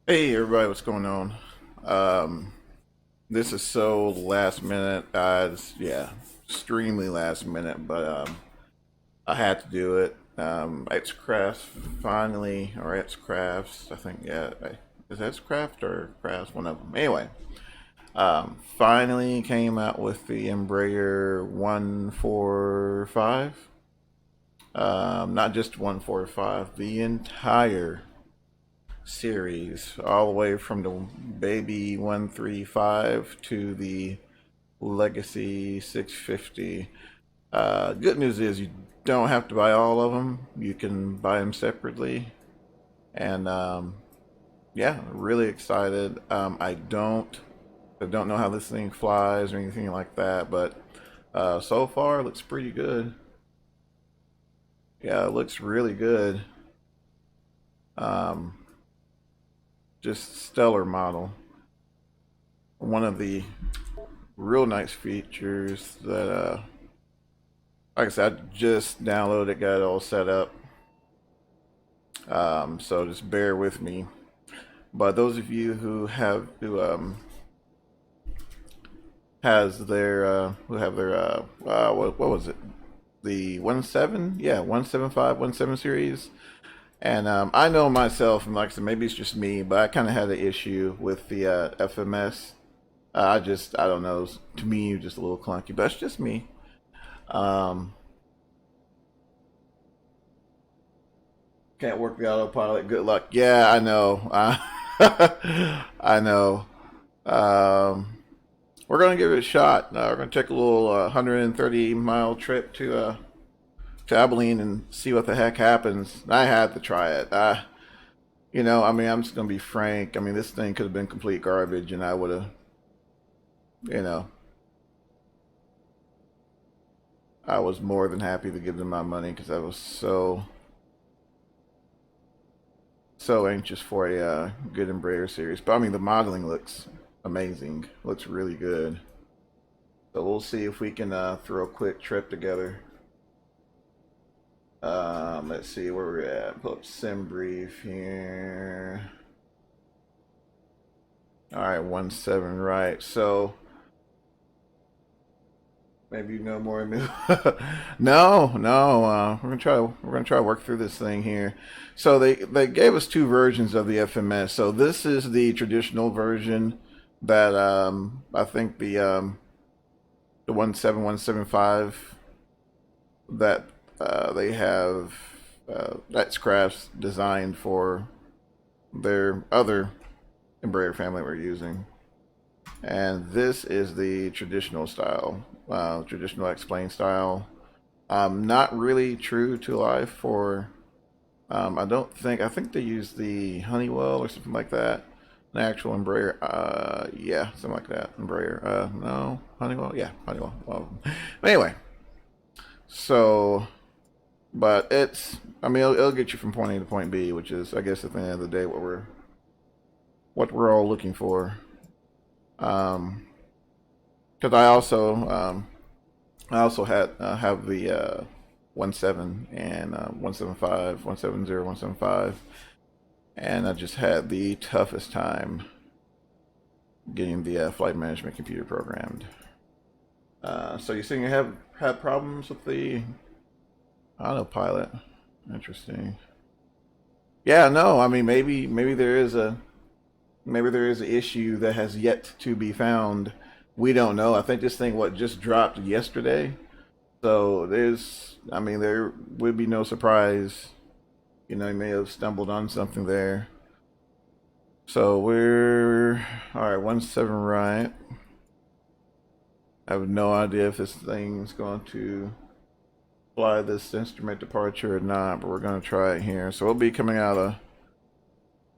Hey everybody, what's going on? Um, this is so last minute. Yeah, extremely last minute, but I had to do it. X-Crafts finally, or X-Crafts, I think, yeah, is it X-Craft or Crafts? One of them. Anyway, finally came out with the Embraer 145. Not just 145, the entire series, all the way from the baby 135 to the legacy 650. Good news is you don't have to buy all of them. You can buy them separately. And yeah, really excited. I don't know how this thing flies or anything like that, but so far it looks pretty good. Yeah, it looks really good. Um, just stellar model. One of the real nice features that, like I said, I just downloaded, got it all set up. So just bear with me. But those of you who has their who have their what was it, the 17, yeah, 175 17 series, and I know myself, and like I said, maybe it's just me, but I kind of had an issue with the FMS. I don't know, to me just a little clunky, but that's just me. um Can't work the autopilot. Good luck. Yeah, I know. I know. Um, we're gonna give it a shot. We're gonna take a little 130-mile trip to Abilene and see what the heck happens. I had to try it. I mean, I'm just gonna be frank. I mean, this thing could have been complete garbage, and I would have, you know, I was more than happy to give them my money because I was so anxious for a good Embraer series. But I mean, the modeling looks amazing. Looks really good. So we'll see if we can throw a quick trip together. Let's see where we're at. Pull up sim brief here. All right, 1-7, right. So maybe you know more than me. No, no. We're gonna try to work through this thing here. So they gave us two versions of the FMS. So this is the traditional version that I think the 17175 that they have, that's Crafts designed for their other Embraer family we're using. And this is the traditional style, traditional X-Plane style. Not really true to life for, I think they use the Honeywell or something like that. An actual Embraer, yeah, something like that. Embraer, no, Honeywell, yeah, Honeywell. Well, anyway, so, but I mean, it'll get you from point A to point B, which is, I guess, at the end of the day, what we're all looking for. Um, because I also had have the 17 and 175, 170, 175, and I just had the toughest time getting the flight management computer programmed. So you're saying you have had problems with the autopilot? Interesting. Yeah, no, I mean maybe there is an issue that has yet to be found. We don't know. I think this thing what just dropped yesterday. So I mean, there would be no surprise. You may have stumbled on something there. So we're all right. 1-7, right. I have no idea if this thing's going to fly this instrument departure or not, but we're going to try it here. So we'll be coming out of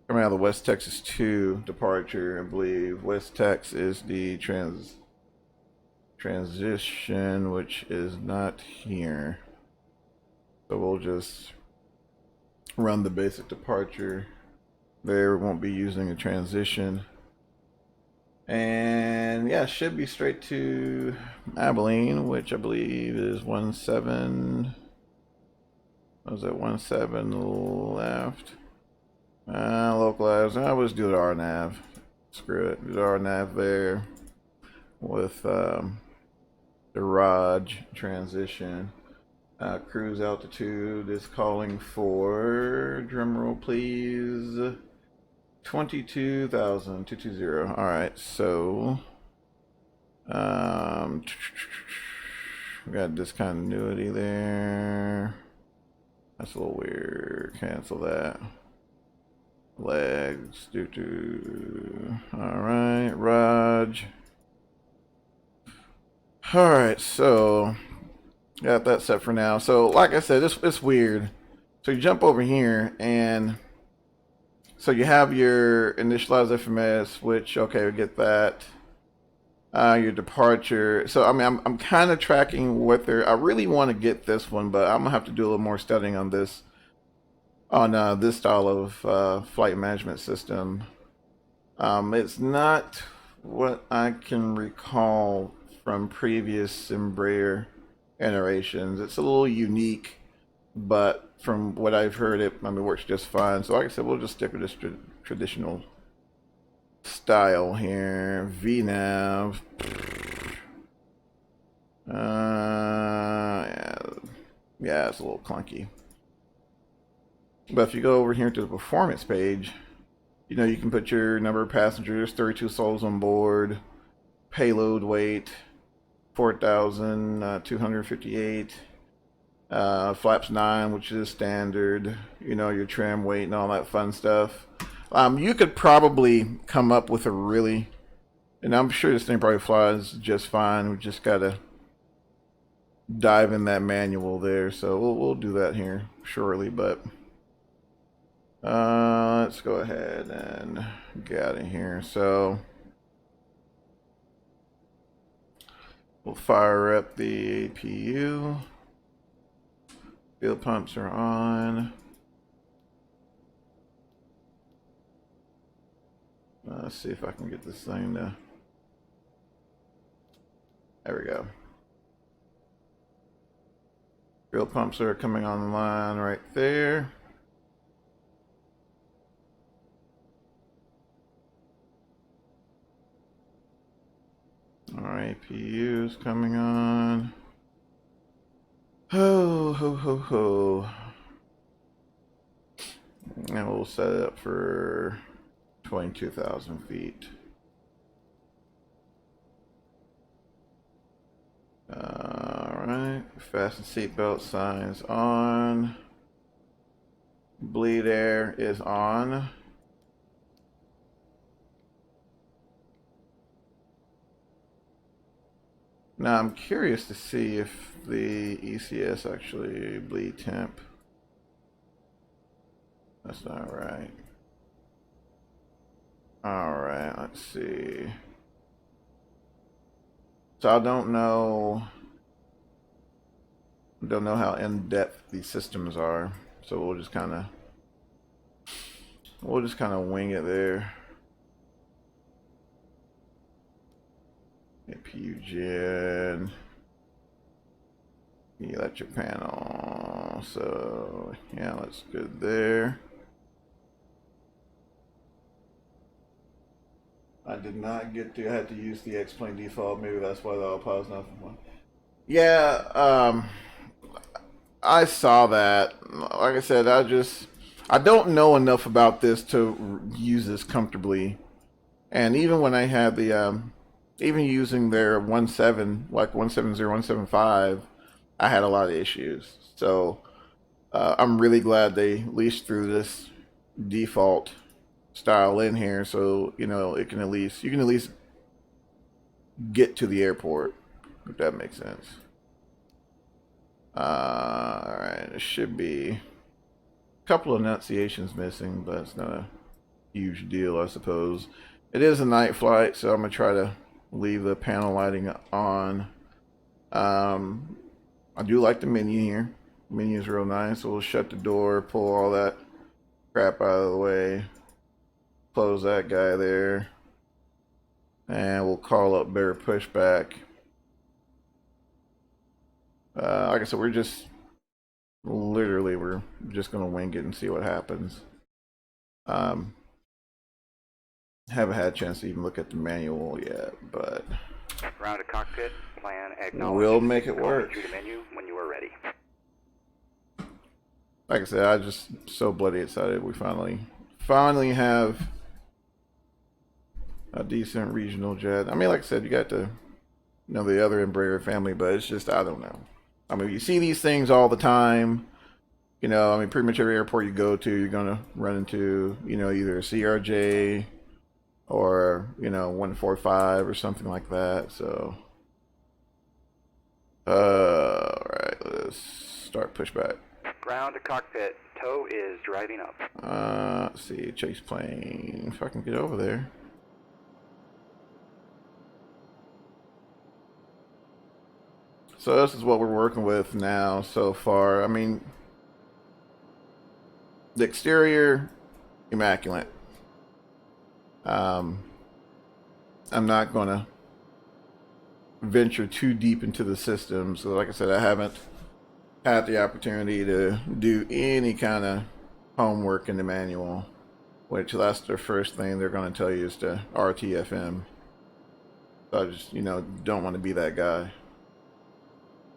the West Texas 2 departure. I believe West Texas is the transition, which is not here. So we'll just run the basic departure. There won't be using a transition. And yeah, should be straight to Abilene, which I believe is 1-7. What was that? 1-7 left. Localize. I always do the RNAV. Screw it. Do the RNAV there with the Raj transition. Cruise altitude is calling for, drumroll please, 22,220. All right, so we got discontinuity there. That's a little weird. Cancel that. Legs. All right, Raj. All right, so got that set for now. So, like I said, it's weird. So you jump over here, and so you have your initialized FMS, which okay, we get that. Your departure. So I mean, I'm kind of tracking what they're. I really want to get this one, but I'm gonna have to do a little more studying on this this style of flight management system. It's not what I can recall from previous Embraer iterations. It's a little unique, but from what I've heard, it works just fine. So like I said, we'll just stick with this traditional style here. VNav. Yeah, it's a little clunky. But if you go over here to the performance page, you know, you can put your number of passengers, 32 souls on board, payload weight, 4,258, flaps 9, which is standard, you know, your trim weight and all that fun stuff. You could probably come up with a really, and I'm sure this thing probably flies just fine. We just gotta dive in that manual there, so we'll do that here shortly. But let's go ahead and get out of here. So we'll fire up the APU. Fuel pumps are on. Let's see if I can get this thing to. There we go. Fuel pumps are coming online right there. Alright, APU is coming on. Ho, ho, ho, ho. And we'll set it up for 22,000 feet. Alright, fasten seatbelt signs on. Bleed air is on. Now I'm curious to see if the ECS actually bleed temp. That's not right. Alright, let's see. So I don't know how in-depth these systems are. So we'll just kinda wing it there. APU gen, electric panel. So yeah, that's good there. I did not get to. I had to use the X-plane default. Maybe that's why the autopilot's not. Yeah, I saw that. Like I said, I don't know enough about this to use this comfortably. And even when I had the even using their 170-175, I had a lot of issues. So I'm really glad they leased through this default style in here, so you know you can at least get to the airport, if that makes sense. All right, it should be a couple of enunciations missing, but it's not a huge deal, I suppose. It is a night flight, so I'm gonna try to leave the panel lighting on. I do like the menu here. The menu is real nice. So we'll shut the door, pull all that crap out of the way, close that guy there, and we'll call up bear pushback. Like I said, we're just gonna wing it and see what happens. Haven't had a chance to even look at the manual yet, but Round to cockpit, plan, acknowledge. we'll make it work. Through the menu when you are ready. Like I said, I'm just so bloody excited. We finally have a decent regional jet. I mean, like I said, you got the the other Embraer family, but it's just, I don't know. I mean, you see these things all the time. I mean, pretty much every airport you go to, you're gonna run into either a CRJ or 145 or something like that. So, all right, let's start pushback. Ground to cockpit, tow is driving up. Let's see, chase plane. If I can get over there. So this is what we're working with now so far. I mean, the exterior, immaculate. I'm not going to venture too deep into the system. So like I said, I haven't had the opportunity to do any kind of homework in the manual, which that's the first thing they're going to tell you is to RTFM. So I just, don't want to be that guy.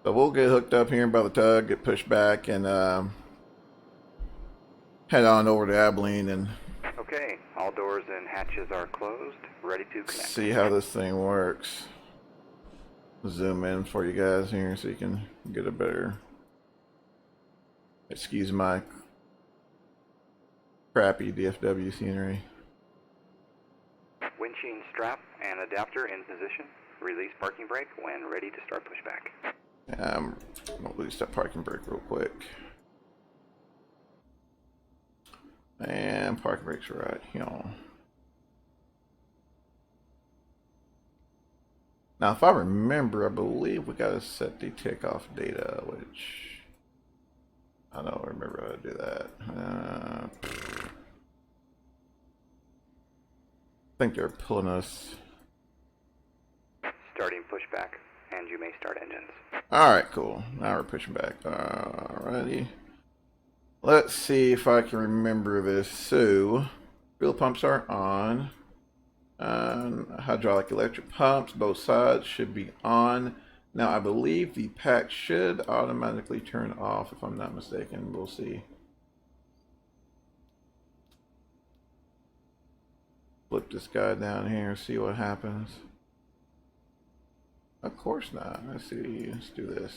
So we'll get hooked up here by the tug, get pushed back, and head on over to Abilene and okay, all doors and hatches are closed, ready to connect. See how this thing works. Zoom in for you guys here so you can get a better, excuse my crappy DFW scenery. Windshield strap and adapter in position. Release parking brake when ready to start pushback. I'll release that parking brake real quick. And parking brake's right here. Now, if I remember, I believe we gotta set the takeoff data, which I don't remember how to do that. I think they're pulling us. Starting pushback, and you may start engines. Alright, cool. Now we're pushing back. Alrighty. Let's see if I can remember this. So, fuel pumps are on. Hydraulic electric pumps, both sides should be on. Now, I believe the pack should automatically turn off if I'm not mistaken. We'll see. Flip this guy down here, see what happens. Of course not. Let's see. Let's do this.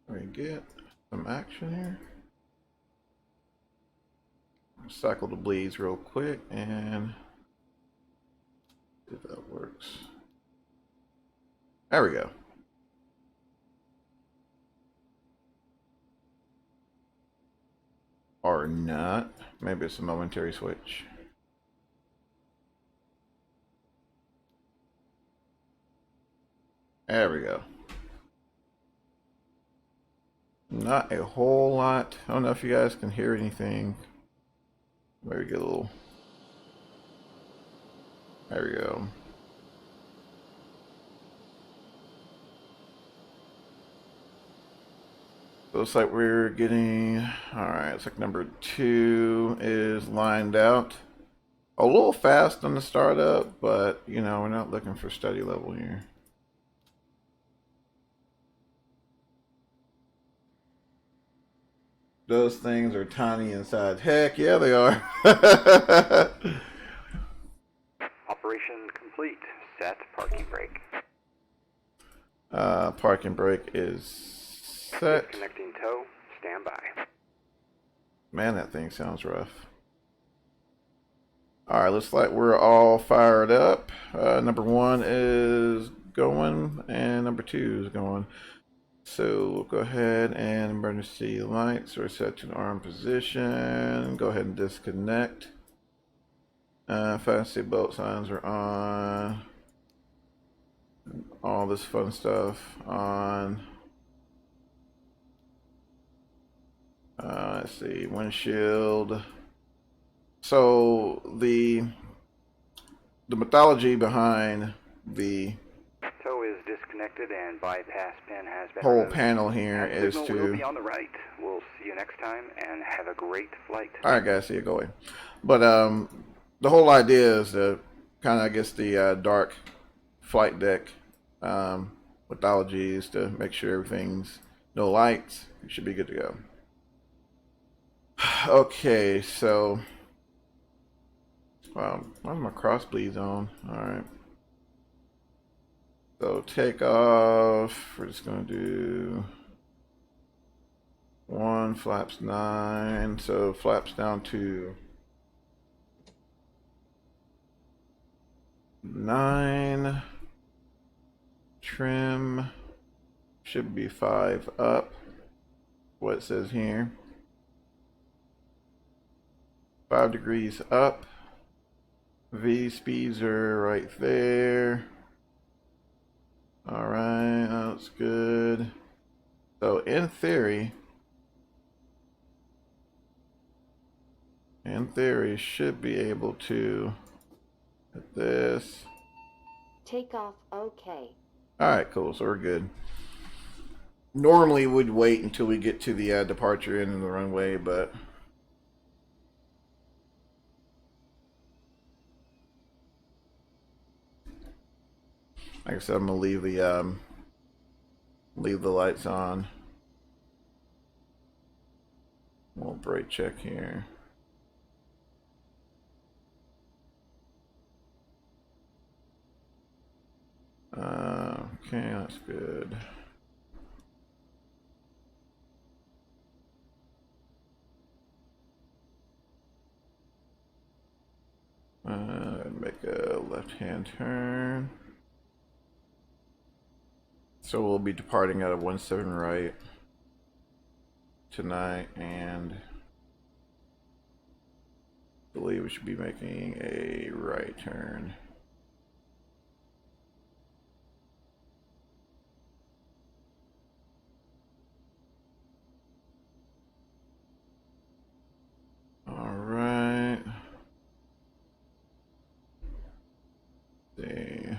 We get some action here. Cycle the bleeds real quick and see if that works. There we go. Or not. Maybe it's a momentary switch. There we go. Not a whole lot. I don't know if you guys can hear anything. Maybe get a little. There we go. Looks like we're getting. Alright, it's like number 2 is lined out. A little fast on the startup, but we're not looking for steady level here. Those things are tiny inside. Heck yeah, they are. Operation complete. Set parking brake. Parking brake is set. Disconnecting tow. Stand by. Man, that thing sounds rough. Alright, looks like we're all fired up. Number 1 is going, and number 2 is going. So we'll go ahead and emergency lights are set to an arm position. Go ahead and disconnect. Fast bolt signs are on. All this fun stuff on. Let's see, windshield. So the the mythology behind the Tow is disconnected and bypass pin has been whole removed. panel here And is signal will to. be on the right. We'll see you next time and have a great flight. All right, guys, see you going. But the whole idea is to kind of, I guess, the dark flight deck mythology is to make sure everything's no lights. You should be good to go. Okay, so why is my crossbleeds on? All right. So takeoff. We're just gonna do 1 flaps 9. So flaps down to 9. Trim should be 5 up. What it says here. 5 degrees up. V speeds are right there. All right, that's good. So in theory, should be able to hit this. Takeoff okay. All right, cool. So we're good. Normally we'd wait until we get to the departure end of the runway, but like I said, I'm gonna leave the lights on. We'll brake check here. Okay, that's good. Make a left-hand turn. So we'll be departing out of 17 right tonight, and I believe we should be making a right turn. All right. See.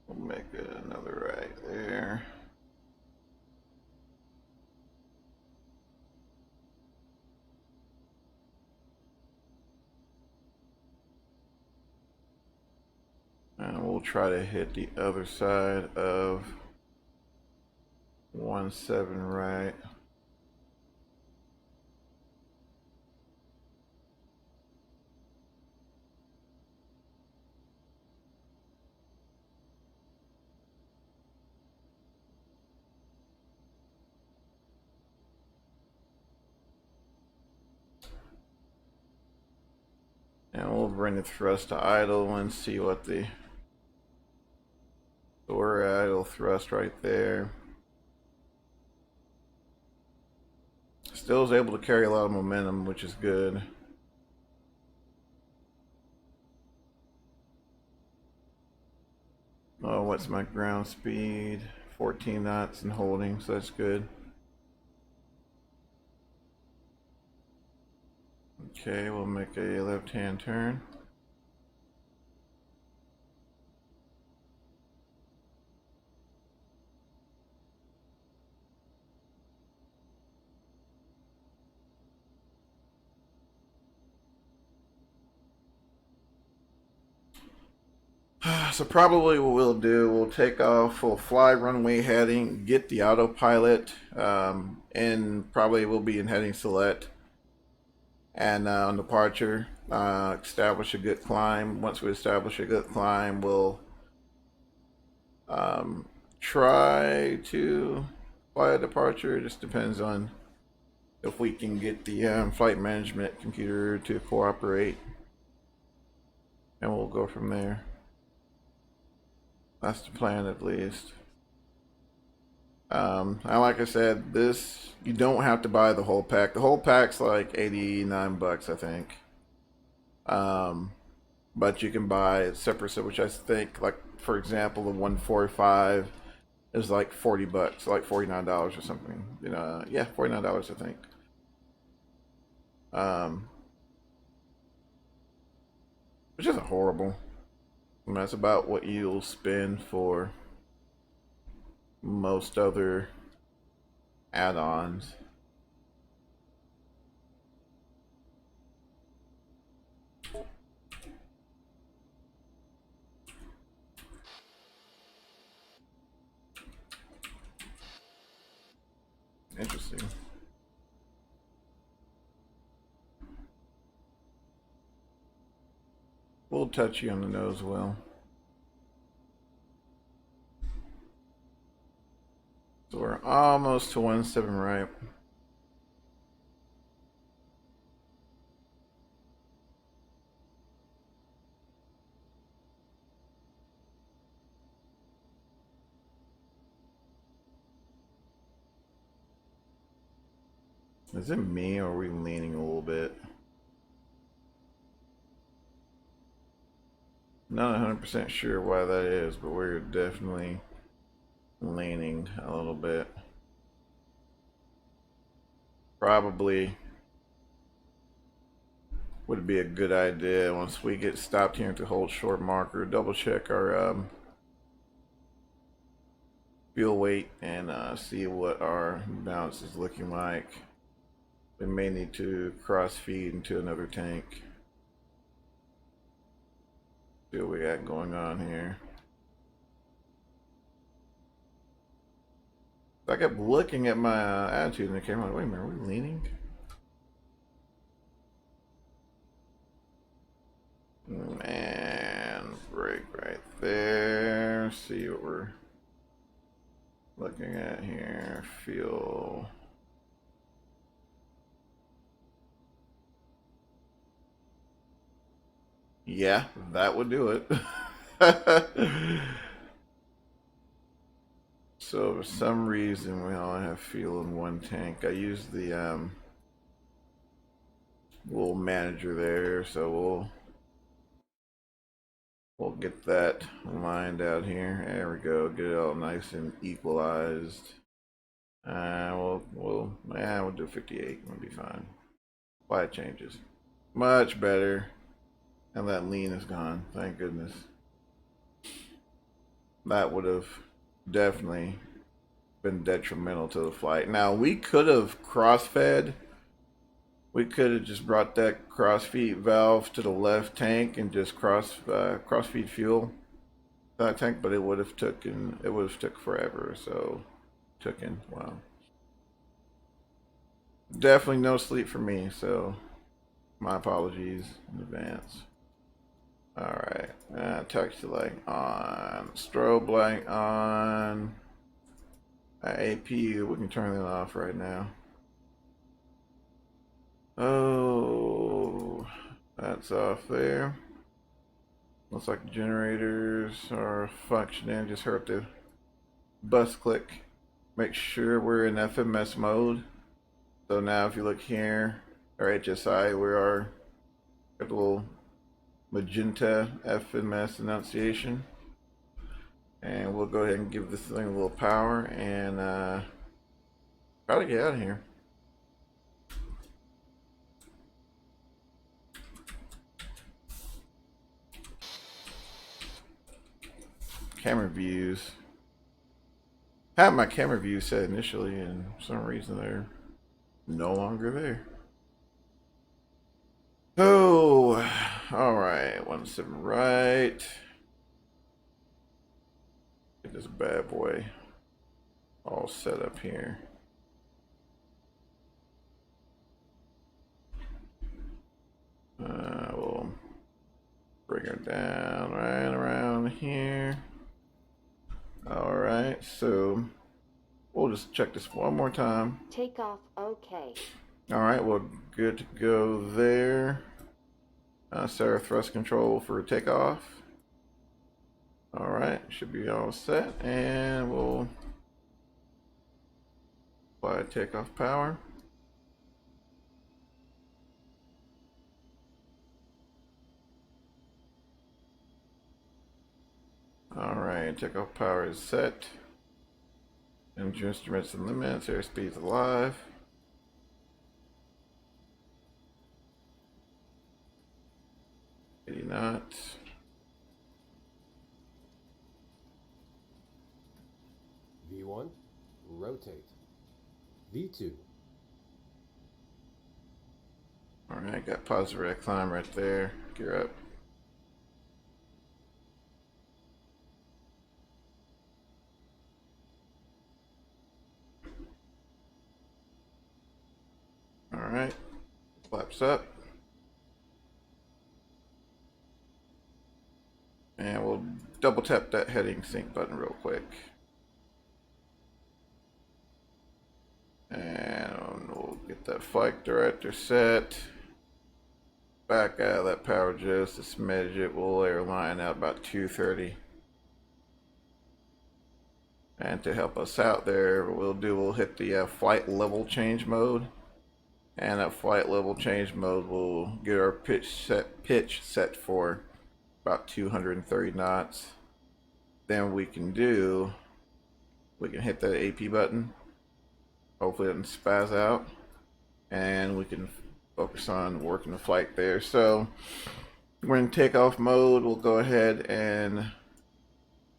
We'll make another right there. And we'll try to hit the other side of 17 right. And we'll bring the thrust to idle and see what the, so we're at idle thrust right there. Still is able to carry a lot of momentum, which is good. Oh, what's my ground speed? 14 knots and holding, so that's good. Okay, we'll make a left-hand turn. So probably what we'll do, we'll take off, we'll fly runway heading, get the autopilot, and probably we'll be in heading select. And on departure, establish a good climb. Once we establish a good climb, we'll try to fly a departure. It just depends on if we can get the flight management computer to cooperate. And we'll go from there. That's the plan, at least. And like I said, this, you don't have to buy the whole pack. The whole pack's like 89 bucks, I think. But you can buy a separate set, which I think, like, for example, the 145 is like 40 bucks, like $49 or something. You know, yeah, $49, I think. Which isn't horrible. I mean, that's about what you'll spend for most other add-ons. Interesting. A little touchy on the nose well. So we're almost to 1.7 right. Is it me, or are we leaning a little bit? Not 100% sure why that is, but we're definitely leaning a little bit. Probably would be a good idea once we get stopped here to hold short marker, double check our fuel weight and see what our balance is looking like. We may need to cross feed into another tank. See what we got going on here. I kept looking at my attitude in the camera, like, wait a minute, are we leaning? And brake right there. See what we're looking at here. Fuel. Yeah, that would do it. So for some reason we only have fuel in one tank. I used the little manager there, so we'll get that lined out here. There we go. Get it all nice and equalized. We'll do 58. We'll be fine. Why it changes? Much better. And that lean is gone. Thank goodness. That would have definitely been detrimental to the flight. Now we could have cross-fed. We could have just brought that cross-feed valve to the left tank and just cross-feed fuel to that tank, but it would have took forever. So wow. Definitely no sleep for me. So my apologies in advance. Alright, texture light on, strobe light on, APU, we can turn that off right now. Oh, that's off there. Looks like the generators are functioning, just heard the bus click. Make sure we're in FMS mode. So now if you look here, our HSI, we are got a little magenta FMS annunciation, and we'll go ahead and give this thing a little power and try to get out of here. Camera views. I had my camera views set initially, and for some reason they're no longer there. Oh, all right, 1.7 right. Get this bad boy all set up here. We'll bring her down right around here. All right, so we'll just check this one more time. Takeoff okay. All right, well, good to go there. Set our thrust control for takeoff. All right, should be all set, and we'll apply takeoff power. All right, takeoff power is set. Engine instruments and limits, airspeed's alive. Knots. V1, rotate. V2. All right, got positive rate of climb right there. Gear up. All right, flaps up. And we'll double tap that heading sync button real quick. And we'll get that flight director set. Back out of that power just a smidge. It will airline out about 230. And to help us out there, we'll hit the flight level change mode. And that flight level change mode will get our pitch set for about 230 knots. Then we can hit that AP button. Hopefully it doesn't spaz out, and we can focus on working the flight there. So we're in takeoff mode. We'll go ahead and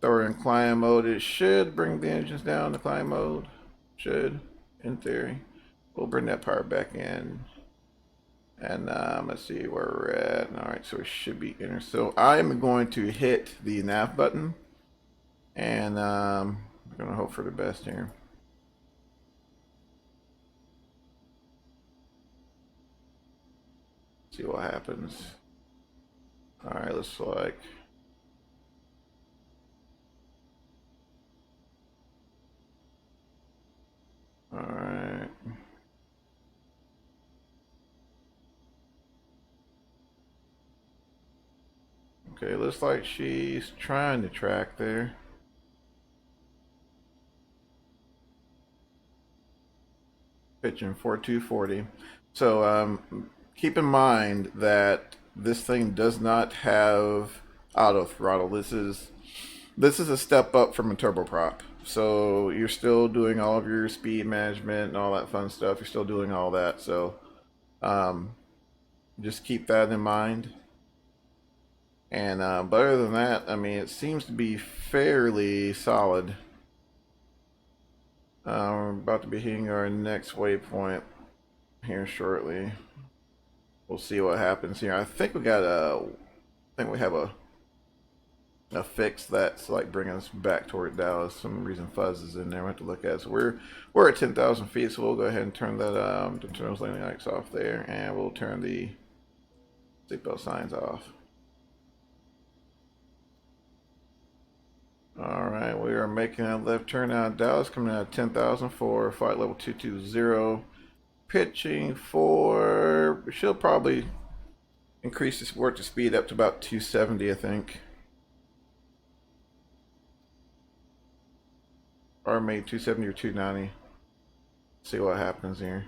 throw in climb mode. It should bring the engines down to climb mode. Should, in theory. We'll bring that power back in. And let's see where we're at. All right, so it should be enter. So I'm going to hit the nav button, and I'm going to hope for the best here. See what happens. All right, looks like. All right. Okay, looks like she's trying to track there. Pitching 4240. So keep in mind that this thing does not have auto throttle. This is a step up from a turboprop. So you're still doing all of your speed management and all that fun stuff. You're still doing all that. So just keep that in mind. And but other than that, I mean, it seems to be fairly solid. We're about to be hitting our next waypoint here shortly. We'll see what happens here. I think we have a fix that's like bringing us back toward Dallas. Some reason fuzz is in there. We have to look at it. So we're at 10,000 feet, so we'll go ahead and turn that turn those landing lights off there, and we'll turn the seatbelt signs off. Alright, we are making a left turn out of Dallas, coming out of 10,000 for flight level 220. Pitching for, she'll probably increase this work to speed up to about 270, I think. Or maybe 270 or 290. See what happens here.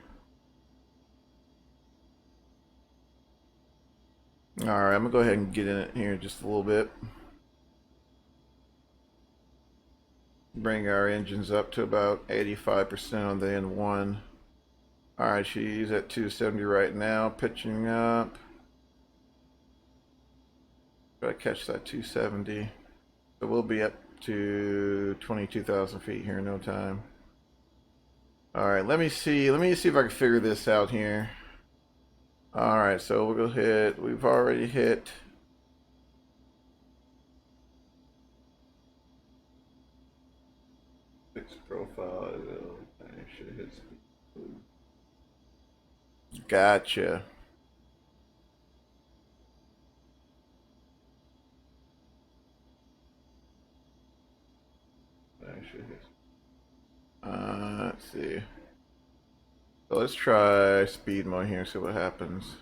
Alright, I'm going to go ahead and get in it here just a little bit. Bring our engines up to about 85% on the N1. Alright, she's at 270 right now, pitching up. Gotta catch that 270. So we'll be up to 22,000 feet here in no time. Alright, let me see if I can figure this out here. Alright, so we'll go hit, we've already hit profile. I should hit speed. Gotcha. I should hit. Let's see. So let's try speed mode here, see what happens.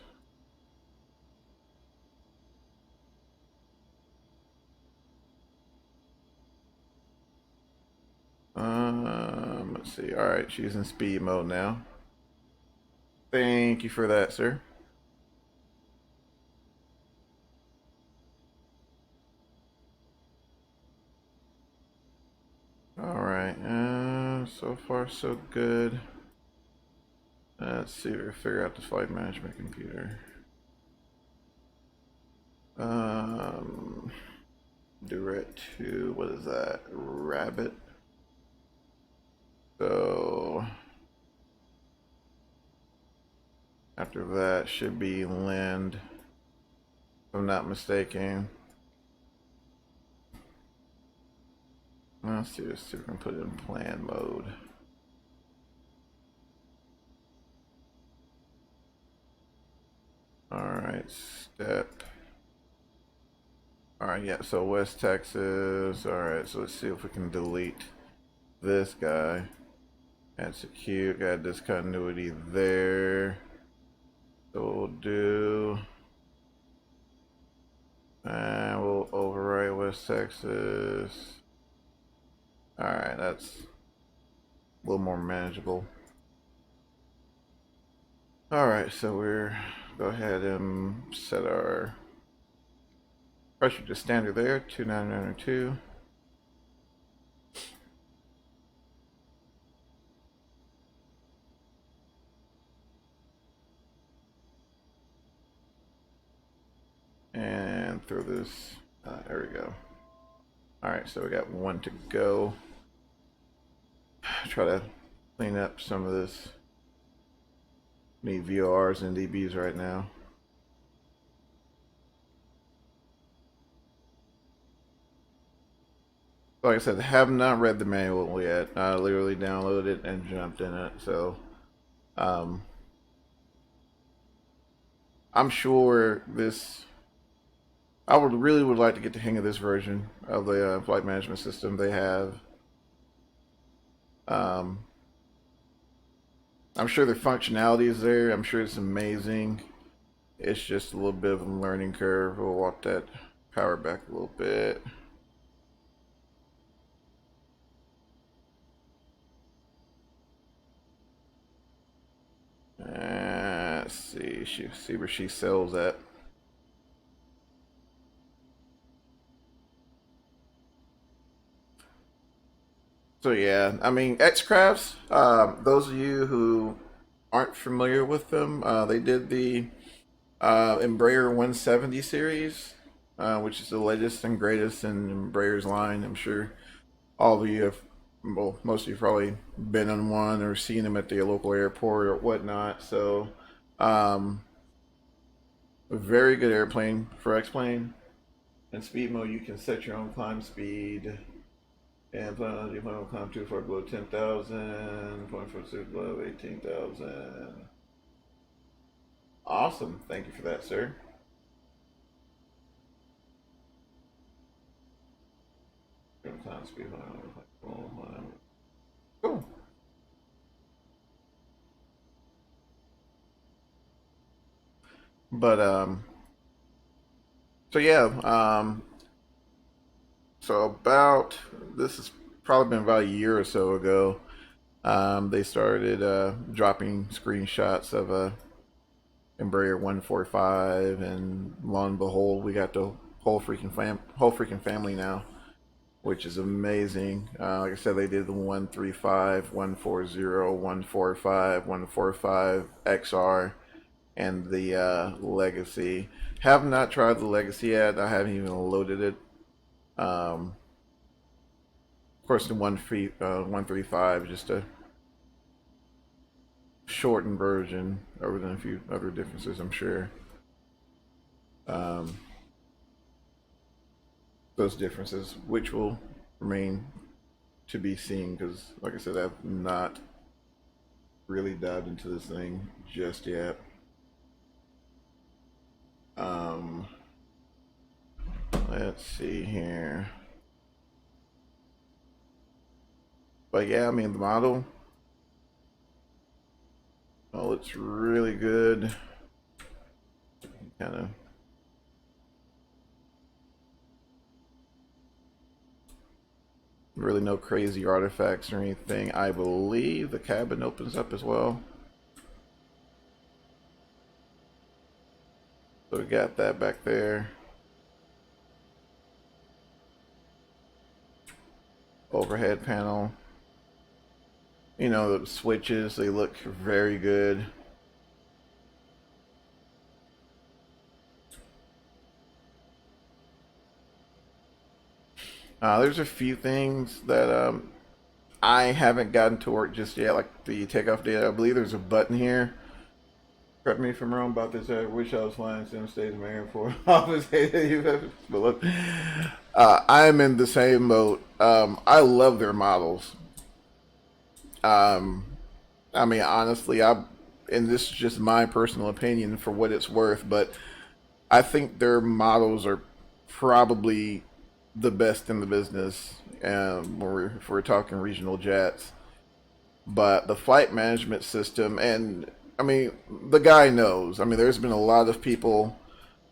let's see. All right, she's in speed mode now. Thank you for that, sir. All right, so far so good. Let's see if we can figure out the flight management computer. Direct to, what is that? Rabbit. So after that should be land, if I'm not mistaken. Let's see if we can put it in plan mode. Alright, step. Alright, yeah, so West Texas. Alright, so let's see if we can delete this guy. That's cute, got discontinuity there. So we'll do, and we'll overwrite West Texas. Alright, that's a little more manageable. Alright, so we're go ahead and set our pressure to standard there, 29902. And throw this, there we go. Alright, so we got one to go. Try to clean up some of this. Need VORs and DBs right now. Like I said, have not read the manual yet. I literally downloaded it and jumped in it. So, I'm sure this. I really would like to get the hang of this version of the flight management system they have. I'm sure the functionality is there. I'm sure it's amazing. It's just a little bit of a learning curve. We'll walk that power back a little bit. Let's see where she sells at. So yeah, I mean, X-Crafts, those of you who aren't familiar with them, they did the Embraer 170 series, which is the latest and greatest in Embraer's line. I'm sure all of you have, well, most of you have probably been on one or seen them at the local airport or whatnot. So, a very good airplane for X-Plane. In speed mode, you can set your own climb speed. And plan on will climb too far below 10,000, 0.46 below 18,000. Awesome. Thank you for that, sir. Climb speed. Cool. But, so yeah, so about, this has probably been about a year or so ago, they started dropping screenshots of a Embraer 145, and lo and behold, we got the whole freaking family now, which is amazing. Like I said, they did the 135, 140, 145, 145 XR, and the Legacy. Have not tried the Legacy yet. I haven't even loaded it. Of course, the 135 just a shortened version, other than a few other differences, I'm sure. Those differences, which will remain to be seen, because, like I said, I've not really dived into this thing just yet. Let's see here. But yeah, I mean, the model, well, it's really good. Kind of Really no crazy artifacts or anything. I believe the cabin opens up as well. So we got that back there. Overhead panel. You know, the switches, they look very good. There's a few things that I haven't gotten to work just yet, like the takeoff data. I believe there's a button here. Correct me if I'm wrong about this. I wish I was flying Sim Stage of Air for office. But look, I'm in the same boat. I love their models. I mean, honestly, and this is just my personal opinion for what it's worth, but I think their models are probably the best in the business if we're talking regional jets. But the flight management system, and I mean, the guy knows. I mean, there's been a lot of people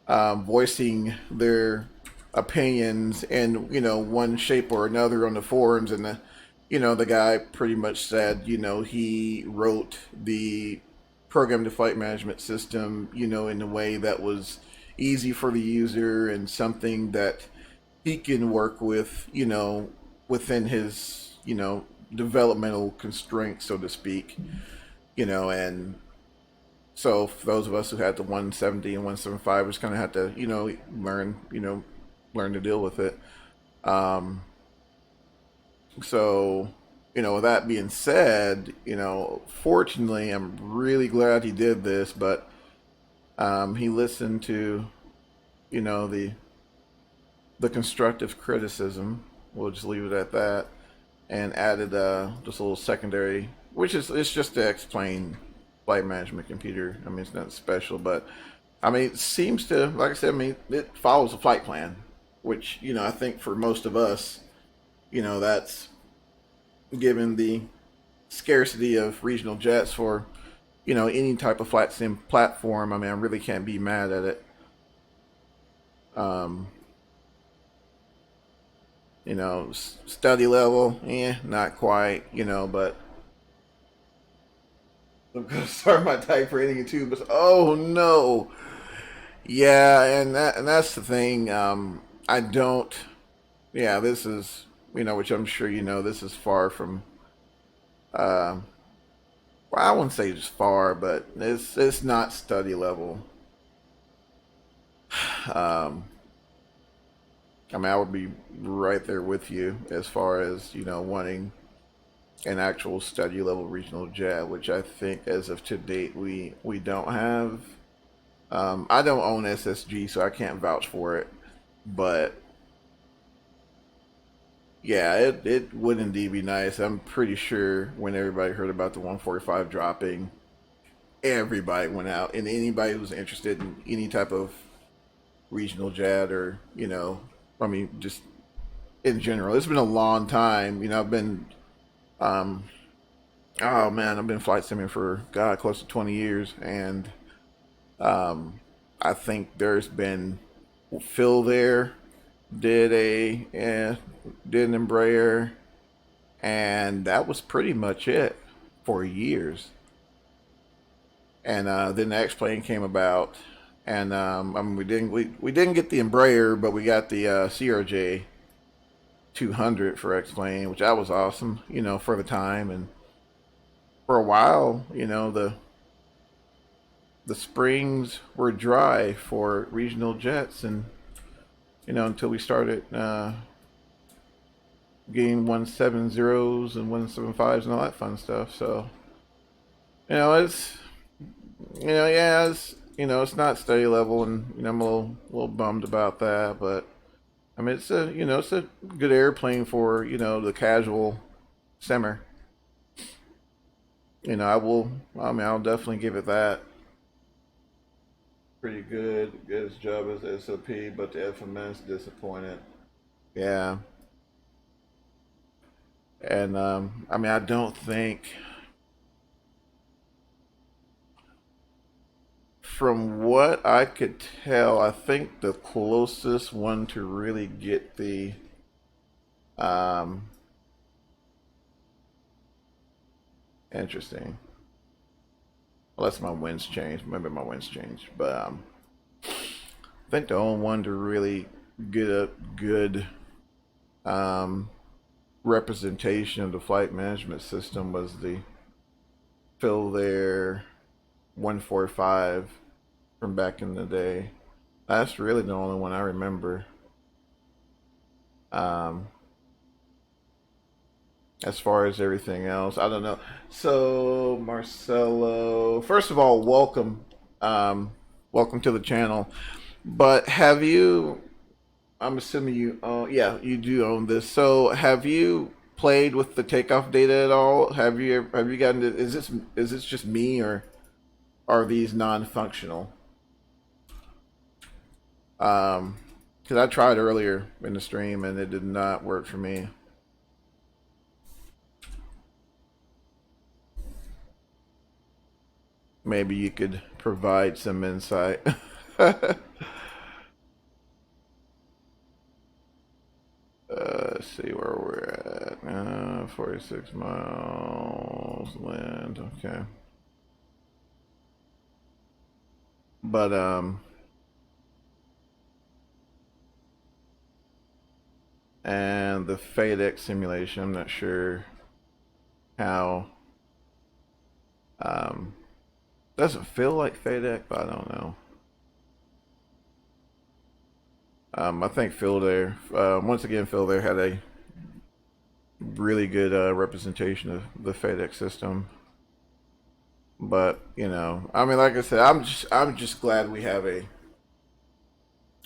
voicing their opinions in, you know, one shape or another on the forums, and the guy pretty much said, he wrote the program to flight management system, in a way that was easy for the user and something that he can work with, within his, developmental constraints, so to speak, and so for those of us who had the 170 and 175, just kind of had to, learn to deal with it. So, with that being said, fortunately, I'm really glad he did this, but he listened to, the constructive criticism. We'll just leave it at that, and added just a little secondary, which is it's just to explain flight management computer. I mean, it's not special, but I mean, it seems to, like I said, I mean, it follows a flight plan, which I think for most of us, that's given the scarcity of regional jets for any type of flight sim platform. I mean, I really can't be mad at it. Study level, not quite, but I'm gonna start my type rating in two. But oh no, yeah, and that's the thing. I don't. Yeah, this is which I'm sure this is far from. Well, I wouldn't say it's far, but it's not study level. I mean, I would be right there with you as far as wanting an actual study level regional jet, which I think as of to date we don't have. I don't own SSG, so I can't vouch for it, but yeah, it would indeed be nice. I'm pretty sure when everybody heard about the 145 dropping, everybody went out, and anybody who was interested in any type of regional jet or I mean, just in general, it's been a long time. I've been oh man, I've been flight simming for close to 20 years, and I think there's been Phil there did an Embraer, and that was pretty much it for years. And then the X plane came about, and I mean, we didn't get the Embraer, but we got the ERJ-200 for X plane, which that was awesome, for the time. And for a while, the springs were dry for regional jets, and until we started getting 170s and 175s and all that fun stuff. So it's yeah, it's not study level, and I'm a little bummed about that, but I mean, it's a good airplane for the casual simmer. I'll definitely give it that. Pretty good as job as SOP, but the FMS disappointed. Yeah, and I mean, I don't think, from what I could tell, I think the closest one to really get the Interesting. Unless my winds change. Maybe my winds change. But I think the only one to really get a good representation of the flight management system was the Phil there 145 from back in the day. That's really the only one I remember. As far as everything else, I don't know. So Marcelo, first of all, welcome, welcome to the channel. But have you? I'm assuming you own. Yeah, you do own this. So have you played with the takeoff data at all? Have you gotten to? Is this just me, or are these non-functional? Because I tried earlier in the stream and it did not work for me. Maybe you could provide some insight. Let's see where we're at. 46 miles wind. Okay. But and the FADEX simulation, I'm not sure how doesn't feel like FADEX, but I don't know. I think Phil there, once again, Phil there had a really good representation of the FADEX system. But you know, I mean, like I said, I'm just glad we have a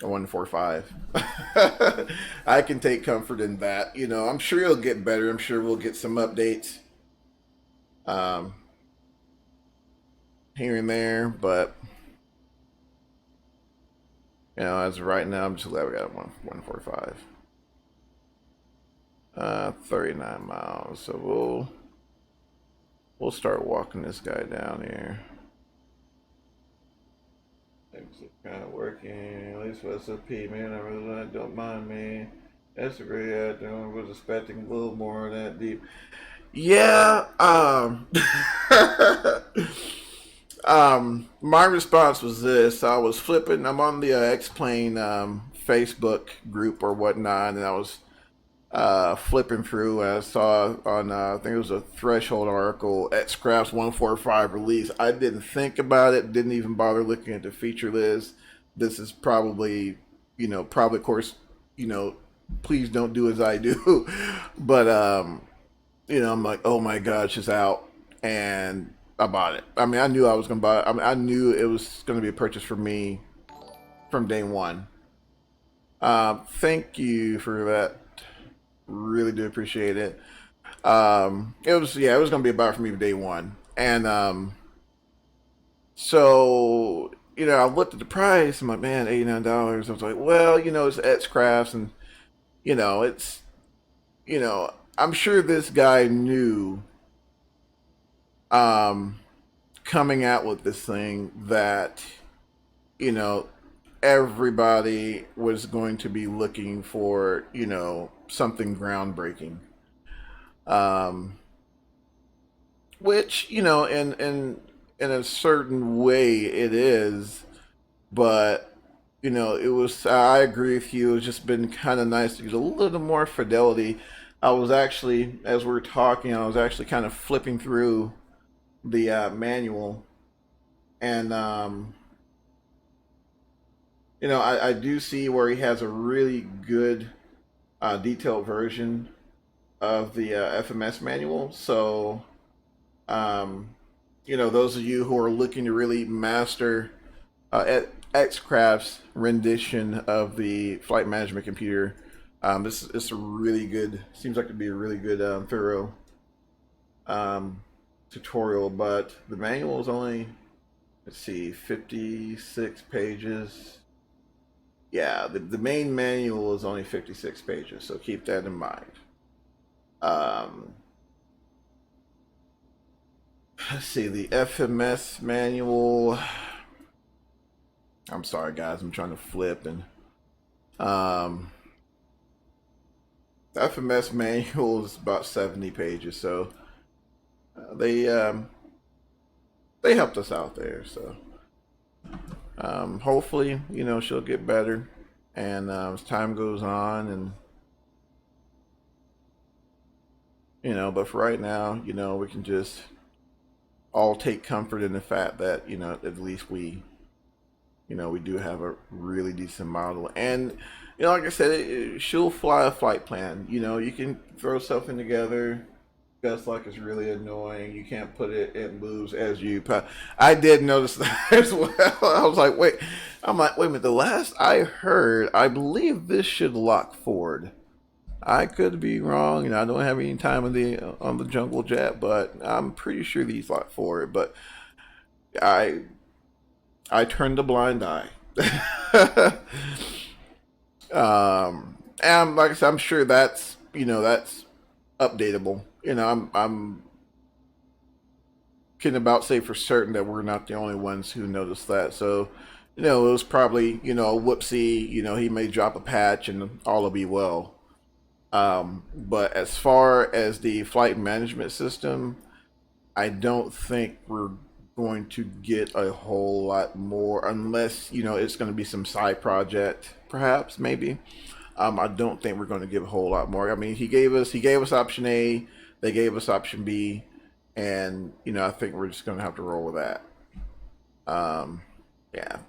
145. I can take comfort in that. You know, I'm sure it'll get better. I'm sure we'll get some updates here and there, but you know, as of right now, I'm just glad we got a 145. 39 miles. So we'll start walking this guy down here. Things are kind of working. At least for SOP, man. I really don't mind me. That's really I was expecting a little more of that deep. Yeah. My response was this. I was flipping. I'm on the X-Plane Facebook group or whatnot, and I was flipping through. And I saw on I think it was a Threshold article, X-Crafts 145 release. I didn't think about it. Didn't even bother looking at the feature list. This is probably, you know, of course, you know, please don't do as I do. But you know, I'm like, oh my gosh, it's out, and I bought it. I mean, I knew I was gonna buy it. I mean, I knew it was gonna be a purchase for me from day one. Thank you for that. Really do appreciate it. It was gonna be a buy for me from day one, and so you know, I looked at the price. I'm like, man, $89. I was like, well, you know, it's X-Crafts, and you know, it's, you know, I'm sure this guy knew coming out with this thing that, you know, everybody was going to be looking for, you know, something groundbreaking. Which, you know, in a certain way it is, but you know, it was, I agree with you, it's just been kind of nice to get a little more fidelity. I was actually, as we were talking, I was actually kind of flipping through the manual, and you know, I do see where he has a really good detailed version of the FMS manual. So you know, those of you who are looking to really master X-Crafts rendition of the flight management computer, this is a really good, seems like it'd be a really good thorough tutorial. But the manual is only, let's see, 56 pages. Yeah, the main manual is only 56 pages, so keep that in mind. Let's see, the FMS manual. I'm sorry, guys, I'm trying to flip, and the FMS manual is about 70 pages, so they they helped us out there. So hopefully, she'll get better, and as time goes on, and but for right now, we can just all take comfort in the fact that at least we do have a really decent model, and like I said, she'll fly a flight plan. You can throw something together. Gust luck is really annoying. You can't put it. It moves as you. I did notice that as well. I was like, wait. I'm like, wait a minute. The last I heard, I believe this should lock forward. I could be wrong. I don't have any time on the jungle jet, but I'm pretty sure these lock forward. But I turned a blind eye. And like I said, I'm sure that's that's updatable. I'm can about say for certain that we're not the only ones who noticed that. So, it was probably a whoopsie. He may drop a patch and all will be well. But as far as the flight management system, I don't think we're going to get a whole lot more unless it's going to be some side project, perhaps, maybe. I don't think we're going to give a whole lot more. I mean, he gave us option A, they gave us option B, and I think we're just going to have to roll with that. Yeah.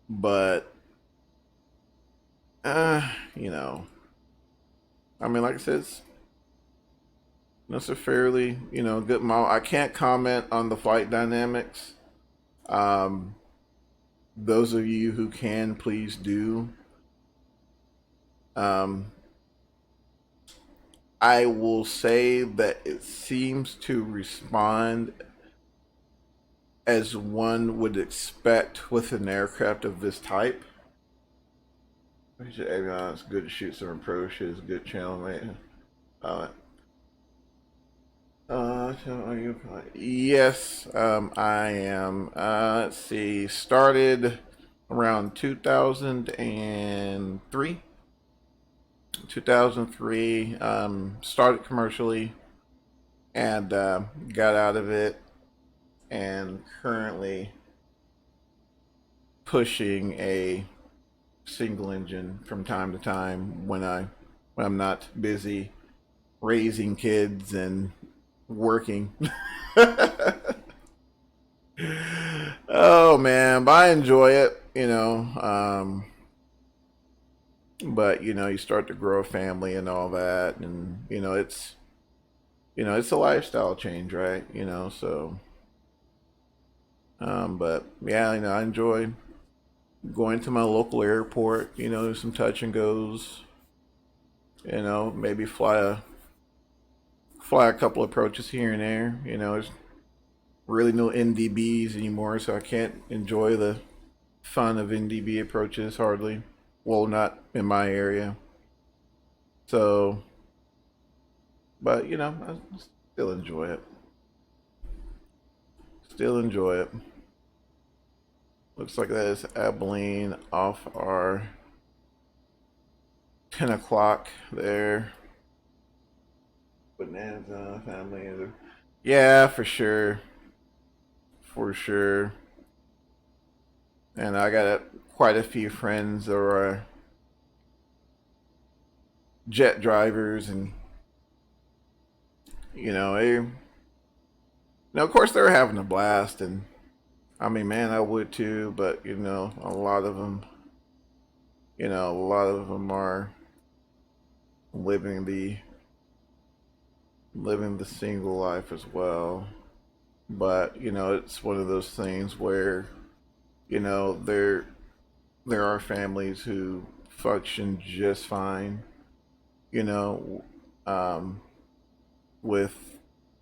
But I mean, like I said, it's a fairly good model. I can't comment on the flight dynamics. Those of you who can, please do. I will say that it seems to respond as one would expect with an aircraft of this type. It's good to shoot some approach. It's a good channel, mate. Yes, I am. Let's see. Started around 2003. 2003. Started commercially and got out of it, and currently pushing a single engine from time to time when I'm not busy raising kids and working. Oh man, but I enjoy it, but you start to grow a family and all that, and it's a lifestyle change, right? So but yeah, I enjoy going to my local airport, some touch and goes, maybe fly a couple approaches here and there. There's really no NDBs anymore, so I can't enjoy the fun of NDB approaches hardly. Well, not in my area. So, but I still enjoy it. Still enjoy it. Looks like that is Abilene off our 10 o'clock there. Bonanza family. Yeah, for sure. For sure. And I got quite a few friends that are jet drivers, and of course they're having a blast, and I mean, man, I would too, but a lot of them are living the single life as well. But it's one of those things where there are families who function just fine, with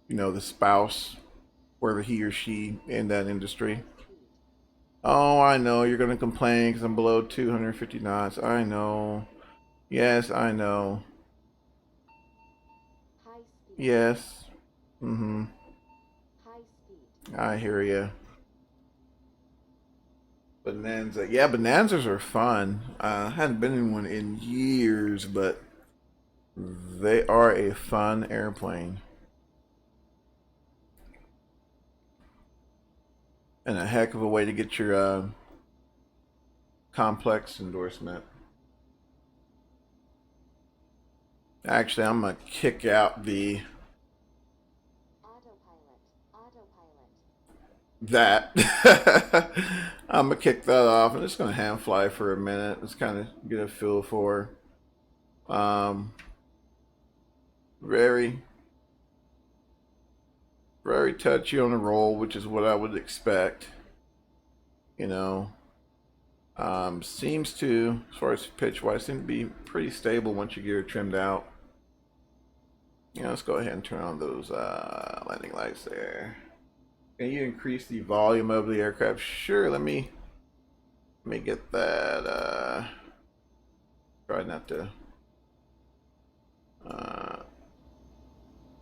the spouse, whether he or she in that industry. Oh, I know you're gonna complain because I'm below 250 knots. I know. Yes, I know. High speed. Yes. Mm-hmm. High speed. I hear you. Bonanza. Yeah, bonanzas are fun. I hadn't been in one in years, but They are a fun airplane. And a heck of a way to get your complex endorsement. Actually, I'm going to kick out the that. I'm going to kick that off. I'm just going to hand fly for a minute. Just kind of get a feel for very touchy on the roll, which is what I would expect. You know, seems to, as far as pitch wise, seem to be pretty stable once you get it trimmed out. Yeah, let's go ahead and turn on those landing lights there. Can you increase the volume of the aircraft? Sure. Let me get that. Try not to.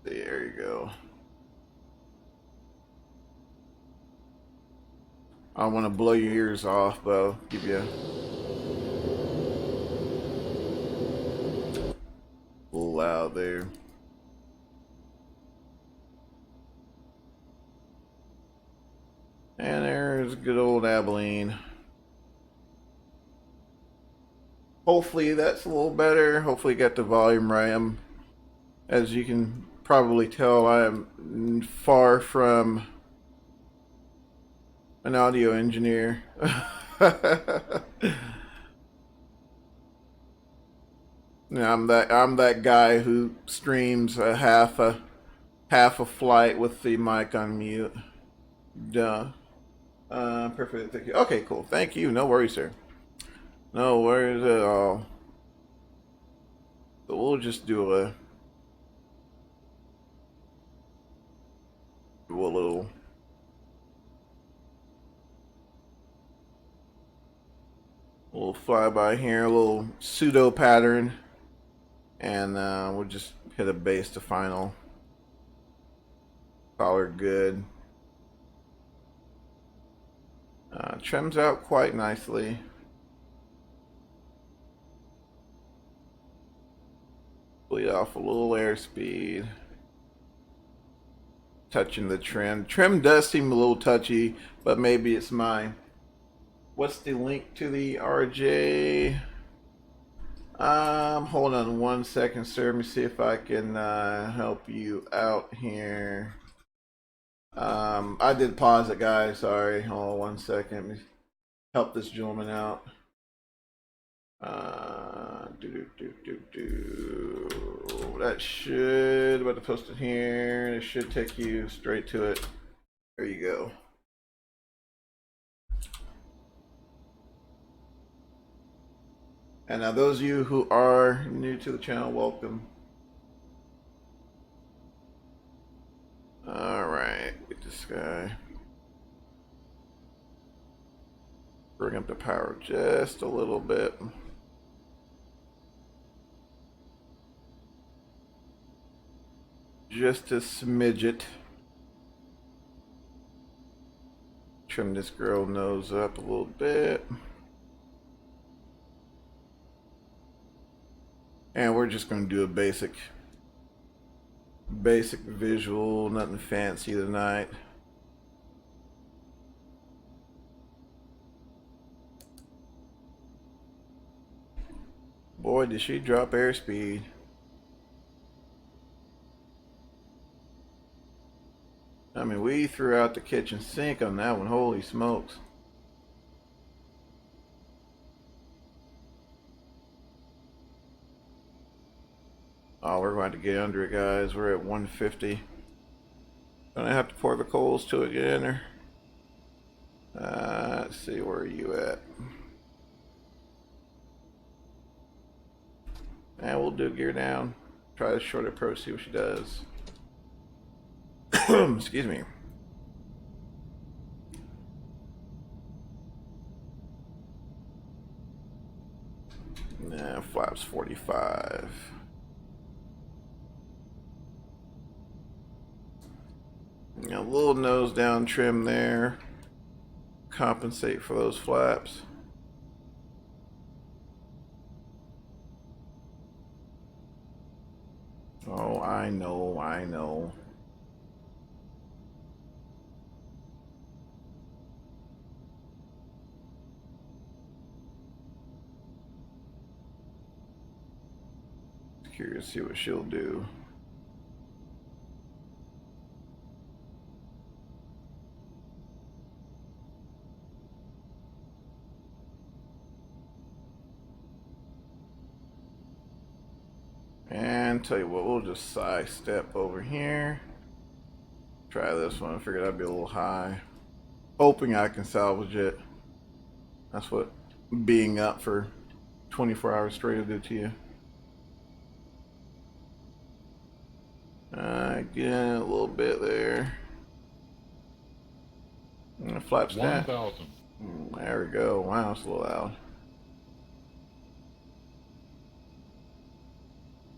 There you go. I don't want to blow your ears off, but I'll give you a little loud there. And there's good old Abilene. Hopefully that's a little better. Hopefully got the volume right. As you can probably tell, I am far from an audio engineer. I'm that guy who streams a half a flight with the mic on mute. Duh. Perfect. Thank you. Okay, cool. Thank you. No worries, sir. No worries at all. So we'll just do a little flyby here, a little pseudo pattern, and we'll just hit a base to final. Color good. Trims out quite nicely. Bleed off a little airspeed. Touching the trim. Trim does seem a little touchy, but maybe it's mine. What's the link to the RJ? Hold on one second, sir. Let me see if I can help you out here. I did pause it, guys. Sorry. Hold on one second. Let me help this gentleman out. That should, about to post it here. It should take you straight to it. There you go. And now those of you who are new to the channel, welcome. Alright, get this guy. Bring up the power just a little bit. Just a smidget. Trim this girl nose up a little bit. And we're just going to do a basic visual, nothing fancy tonight. Boy, did she drop airspeed. I mean, we threw out the kitchen sink on that one. Holy smokes. Oh, we're going to get under it, guys. We're at 150. Gonna have to pour the coals to it again, or let's see, where are you at? And we'll do gear down. Try the short approach, see what she does. Excuse me. Nah, flaps 45. A little nose down trim there. Compensate for those flaps. I know, I know. Curious to see what she'll do. And tell you what, we'll just sidestep over here. Try this one. I figured that'd be a little high. Hoping I can salvage it. That's what being up for 24 hours straight will do to you. Again, a little bit there. And flaps that. 1,000. There we go. Wow, it's a little loud.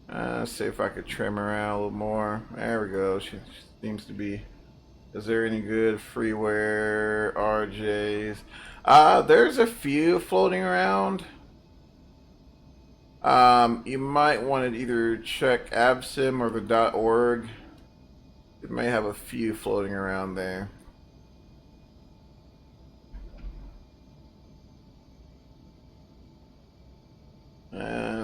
Let's see if I could trim her out a little more. There we go. She seems to be. Is there any good freeware RJs? There's a few floating around. You might want to either check absim or the .org. It may have a few floating around there.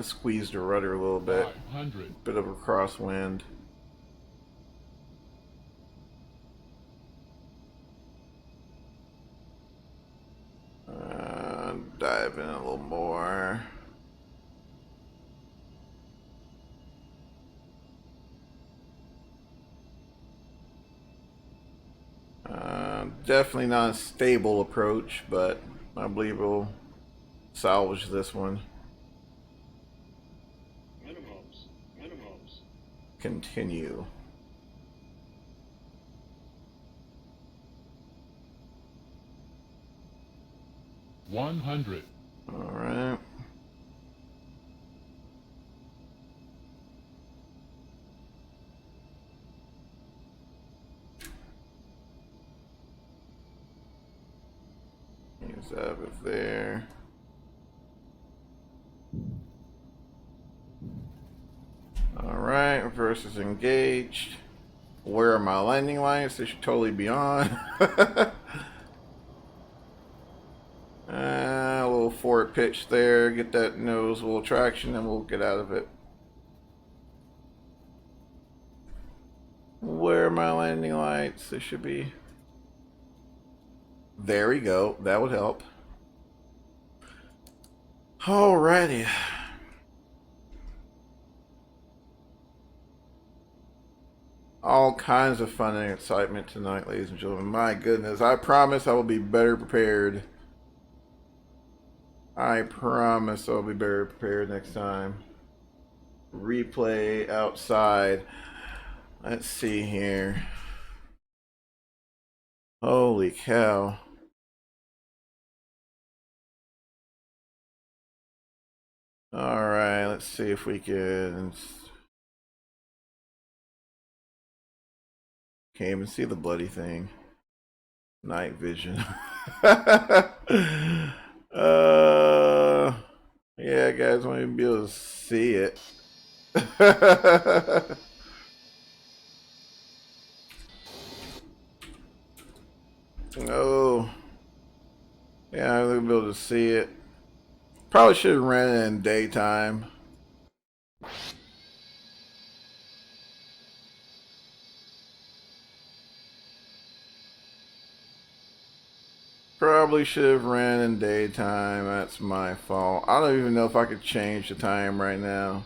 Squeezed the rudder a little bit. 500. Bit of a crosswind. Dive in a little more. Definitely not a stable approach, but I believe we'll salvage this one. Minimums. Continue. $100. All right. Use that up there. All right, reverse is engaged. Where are my landing lights? They should totally be on. A little forward pitch there. Get that nose a little traction, and we'll get out of it. Where are my landing lights? They should be. There we go. That would help. Alrighty. All kinds of fun and excitement tonight, ladies and gentlemen. My goodness. I promise I will be better prepared. I promise I'll be better prepared next time. Replay outside. Let's see here. Holy cow. Alright, let's see if we can. Can't even see the bloody thing. Night vision. Yeah, guys, won't even be able to see it. Oh. Yeah, I won't be able to see it. Probably should have ran it in daytime. Probably should have ran in daytime. That's my fault. I don't even know if I could change the time right now.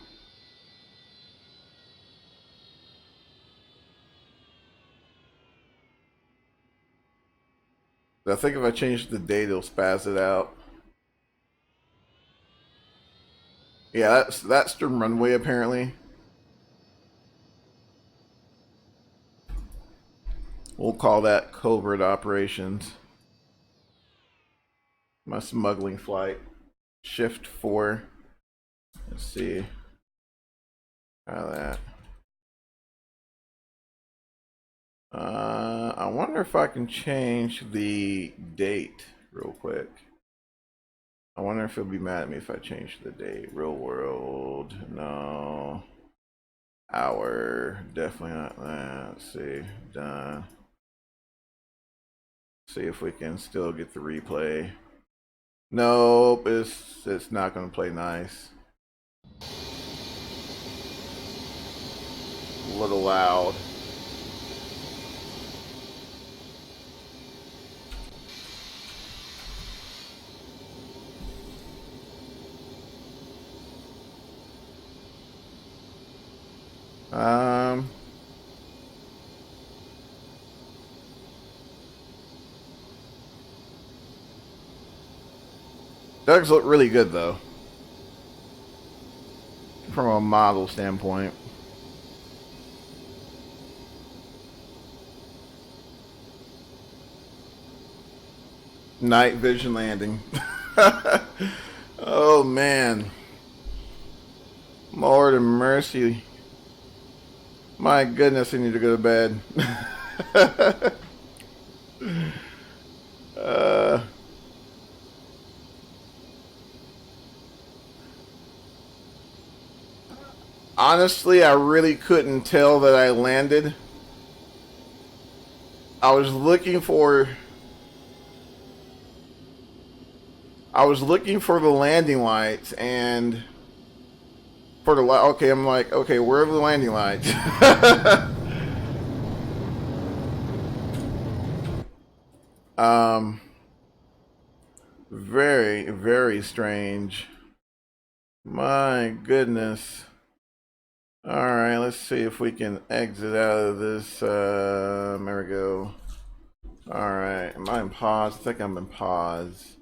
I think if I change the date, it'll spaz it out. Yeah, that's the runway apparently. We'll call that covert operations. My smuggling flight. Shift 4. Let's see. How that. I wonder if I can change the date real quick. I wonder if he'll be mad at me if I change the date. Real world. No. hour. Definitely not that. Let's see. Done. See if we can still get the replay. Nope, it's not gonna play nice. A little loud. Does look really good though, from a model standpoint. Night vision landing. Oh man. Lord of mercy. My goodness, I need to go to bed. Honestly, I really couldn't tell that I landed. I was looking for the landing lights and for the okay, I'm like, okay, where are the landing lights? Very, very strange. My goodness. Alright, let's see if we can exit out of this. There we go. Alright, am I in pause? I think I'm in pause.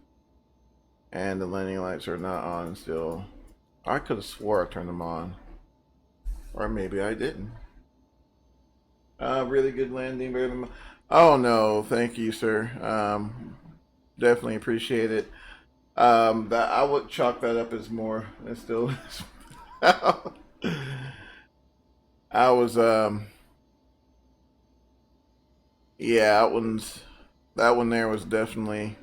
And the landing lights are not on still. I could have swore I turned them on. Or maybe I didn't. Really good landing. Oh no, thank you, sir. Definitely appreciate it. That I would chalk that up as more. It's still. I was yeah, that one there was definitely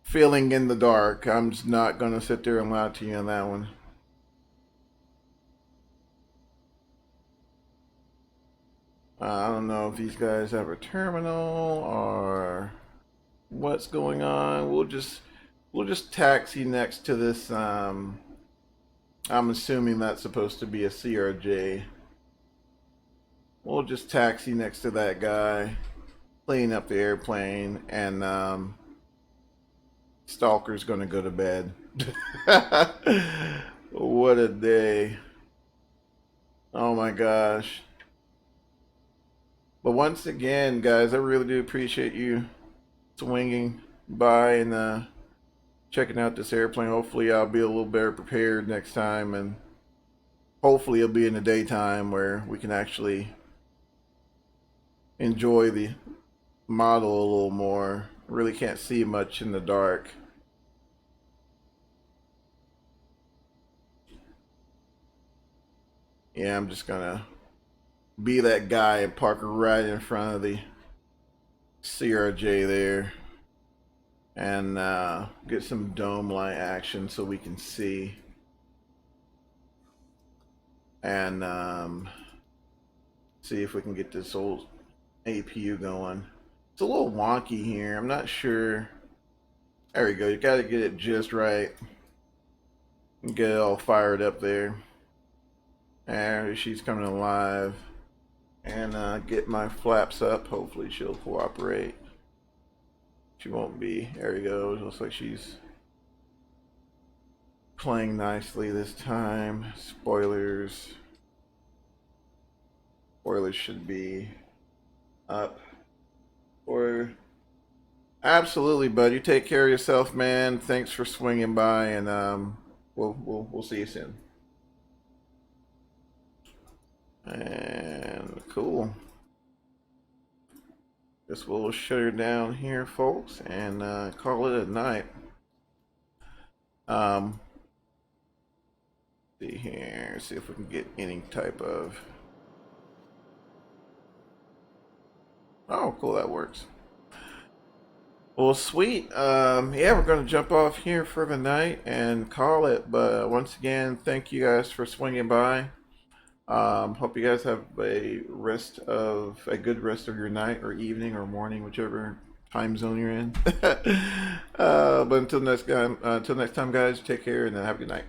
feeling in the dark. I'm just not gonna sit there and lie to you on that one. I don't know if these guys have a terminal or what's going on. We'll just taxi next to this. I'm assuming that's supposed to be a CRJ. We'll just taxi next to that guy, clean up the airplane, and Stalker's gonna go to bed. What a day. Oh my gosh. But once again, guys, I really do appreciate you swinging by and checking out this airplane. Hopefully I'll be a little better prepared next time, and hopefully it'll be in the daytime where we can actually enjoy the model a little more. Really can't see much in the dark. Yeah, I'm just gonna be that guy and park right in front of the CRJ there and get some dome light action so we can see. And see if we can get this old APU going. It's a little wonky here. I'm not sure. There we go. You got to get it just right. Get it all fired up there. There, she's coming alive. And get my flaps up. Hopefully she'll cooperate. She won't be. There we go. It looks like she's playing nicely this time. Spoilers. Spoilers should be up. Or absolutely, bud. You take care of yourself, man. Thanks for swinging by, and we'll see you soon. And cool. Guess we'll shut her down here, folks, and call it a night. See here. See if we can get any type of. Oh, cool. That works. Well, sweet. Yeah, we're going to jump off here for the night and call it. But once again, thank you guys for swinging by. Hope you guys have a good rest of your night or evening or morning, whichever time zone you're in. But until next time, guys, take care and have a good night.